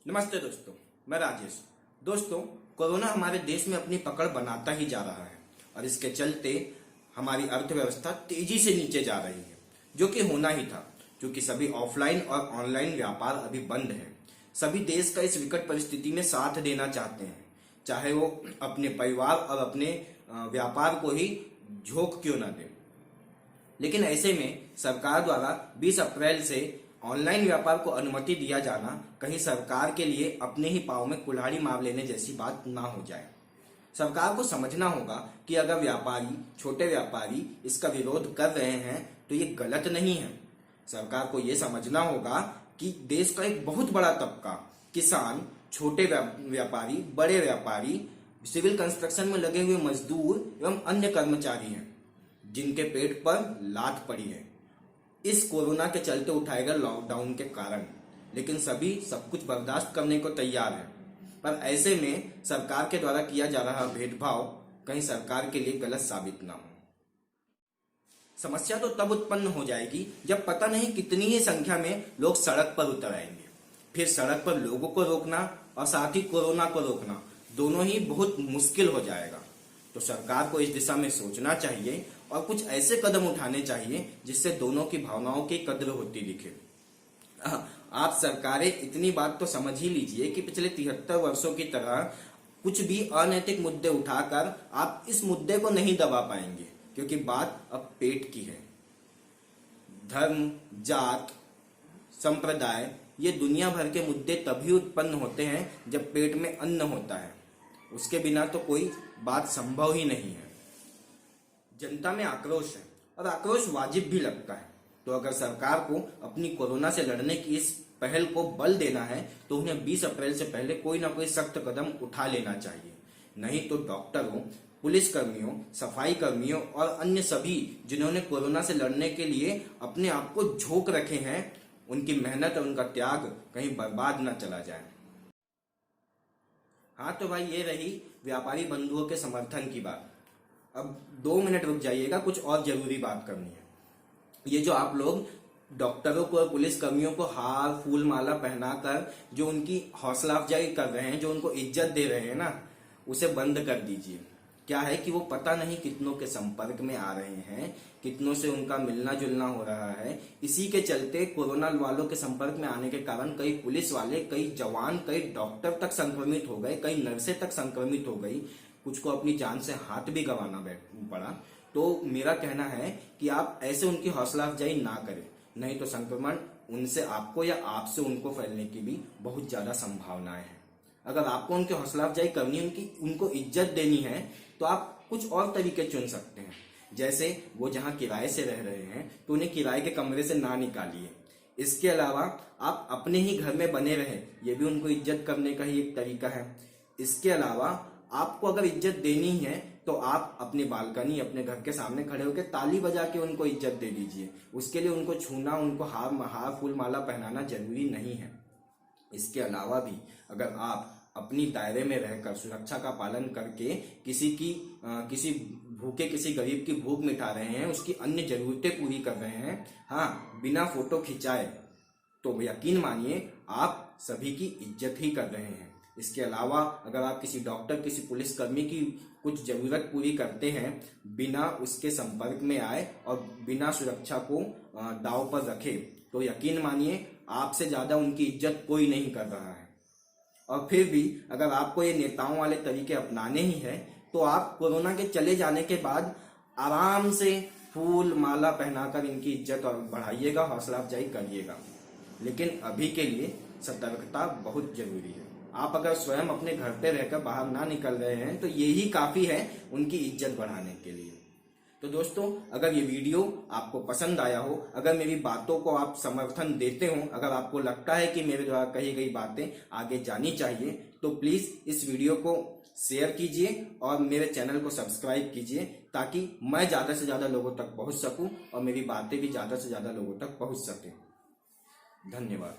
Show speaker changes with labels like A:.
A: नमस्ते दोस्तों, मैं राजेश। दोस्तों, कोरोना हमारे देश में अपनी पकड़ बनाता ही जा रहा है और इसके चलते हमारी अर्थव्यवस्था तेजी से नीचे जा रही है, जो कि होना ही था क्योंकि सभी ऑफलाइन और ऑनलाइन व्यापार अभी बंद है। सभी देश का इस विकट परिस्थिति में साथ देना चाहते हैं, चाहे वो अपने परिवार और अपने व्यापार को ही झोंक क्यों न दे। लेकिन ऐसे में सरकार द्वारा 20 अप्रैल से ऑनलाइन व्यापार को अनुमति दिया जाना कहीं सरकार के लिए अपने ही पांव में कुल्हाड़ी मार लेने जैसी बात ना हो जाए। सरकार को समझना होगा कि अगर व्यापारी, छोटे व्यापारी इसका विरोध कर रहे हैं तो ये गलत नहीं है। सरकार को ये समझना होगा कि देश का एक बहुत बड़ा तबका किसान, छोटे व्यापारी, बड़े व्यापारी, सिविल कंस्ट्रक्शन में लगे हुए मजदूर एवं अन्य कर्मचारी हैं जिनके पेट पर लात पड़ी है इस कोरोना के चलते उठाए गए लॉकडाउन के कारण। लेकिन सभी सब कुछ बर्दाश्त करने को तैयार है, पर ऐसे में सरकार के द्वारा किया जा रहा भेदभाव कहीं सरकार के लिए गलत साबित ना हो। समस्या तो तब उत्पन्न हो जाएगी जब पता नहीं कितनी ही संख्या में लोग सड़क पर उतर आएंगे। फिर सड़क पर लोगों को रोकना और साथ ही कोरोना को रोकना दोनों ही बहुत मुश्किल हो जाएगा। तो सरकार को इस दिशा में सोचना चाहिए और कुछ ऐसे कदम उठाने चाहिए जिससे दोनों की भावनाओं की कद्र होती दिखे। आप सरकारें इतनी बात तो समझ ही लीजिए कि पिछले 73 वर्षों की तरह कुछ भी अनैतिक मुद्दे उठाकर आप इस मुद्दे को नहीं दबा पाएंगे, क्योंकि बात अब पेट की है। धर्म, जात, संप्रदाय, ये दुनिया भर के मुद्दे तभी उत्पन्न होते हैं जब पेट में अन्न होता है। उसके बिना तो कोई बात संभव ही नहीं है। जनता में आक्रोश है और आक्रोश वाजिब भी लगता है। तो अगर सरकार को अपनी कोरोना से लड़ने की इस पहल को बल देना है तो उन्हें 20 अप्रैल से पहले कोई ना कोई सख्त कदम उठा लेना चाहिए। नहीं तो डॉक्टरों, पुलिस कर्मियों, सफाई कर्मियों और अन्य सभी जिन्होंने कोरोना से लड़ने के लिए अपने आप को झोंक रखे हैं, उनकी मेहनत और उनका त्याग कहीं बर्बाद न चला जाए। हाँ तो भाई, ये रही व्यापारी बंधुओं के समर्थन की बात। अब 2 मिनट रुक जाइएगा, कुछ और जरूरी बात करनी है। ये जो आप लोग डॉक्टरों को और पुलिस कर्मियों को हार, फूल, माला पहनाकर जो उनकी हौसला अफजाई कर रहे हैं, जो उनको इज्जत दे रहे हैं ना, उसे बंद कर दीजिए। क्या है कि वो पता नहीं कितनों के संपर्क में आ रहे हैं, कितनों से उनका मिलना जुलना हो रहा है। इसी के चलते कोरोना वालों के संपर्क में आने के कारण कई पुलिस वाले, कई जवान, कई डॉक्टर तक संक्रमित हो गए, कई नर्सें तक संक्रमित हो गई, कुछ को अपनी जान से हाथ भी गंवाना पड़ा। तो मेरा कहना है कि आप ऐसे उनकी हौसला अफजाई ना करें, नहीं तो संक्रमण उनसे आपको या आपसे उनको फैलने की भी बहुत ज्यादा संभावनाएं हैं। अगर आपको उनकी हौसला अफजाई करनी है, उनको इज्जत देनी है, तो आप कुछ और तरीके चुन सकते हैं। जैसे वो जहां किराए से रह रहे हैं तो उन्हें किराए के कमरे से ना निकालिए। इसके अलावा आप अपने ही घर में बने रहें, ये भी उनको इज्जत करने का ही एक तरीका है। इसके अलावा आपको अगर इज्जत देनी है तो आप अपनी बालकनी, अपने घर के सामने खड़े होकर ताली बजा के उनको इज्जत दे दीजिए। उसके लिए उनको छूना, उनको हार फूल माला पहनाना जरूरी नहीं है। इसके अलावा भी अगर आप अपनी दायरे में रहकर सुरक्षा का पालन करके किसी भूखे, किसी गरीब की भूख मिटा रहे हैं, उसकी अन्य जरूरतें पूरी कर रहे हैं, हाँ, बिना फोटो खिंचाए, तो यकीन मानिए आप सभी की इज्जत ही कर रहे हैं। इसके अलावा अगर आप किसी डॉक्टर, किसी पुलिसकर्मी की कुछ जरूरत पूरी करते हैं बिना उसके संपर्क में आए और बिना सुरक्षा को दांव पर रखे, तो यकीन मानिए आपसे ज्यादा उनकी इज्जत कोई नहीं कर रहा है। और फिर भी अगर आपको ये नेताओं वाले तरीके अपनाने ही है तो आप कोरोना के चले जाने के बाद आराम से फूल माला पहनाकर इनकी इज्जत और बढ़ाइएगा, हौसला अफजाई करिएगा। लेकिन अभी के लिए सतर्कता बहुत जरूरी है। आप अगर स्वयं अपने घर पे रहकर बाहर ना निकल रहे हैं तो यही काफी है उनकी इज्जत बढ़ाने के लिए। तो दोस्तों, अगर ये वीडियो आपको पसंद आया हो, अगर मेरी बातों को आप समर्थन देते हो, अगर आपको लगता है कि मेरे द्वारा कही गई बातें आगे जानी चाहिए, तो प्लीज इस वीडियो को शेयर कीजिए और मेरे चैनल को सब्सक्राइब कीजिए, ताकि मैं ज्यादा से ज्यादा लोगों तक पहुंच सकूं और मेरी बातें भी ज्यादा से ज्यादा लोगों तक पहुंच सके। धन्यवाद।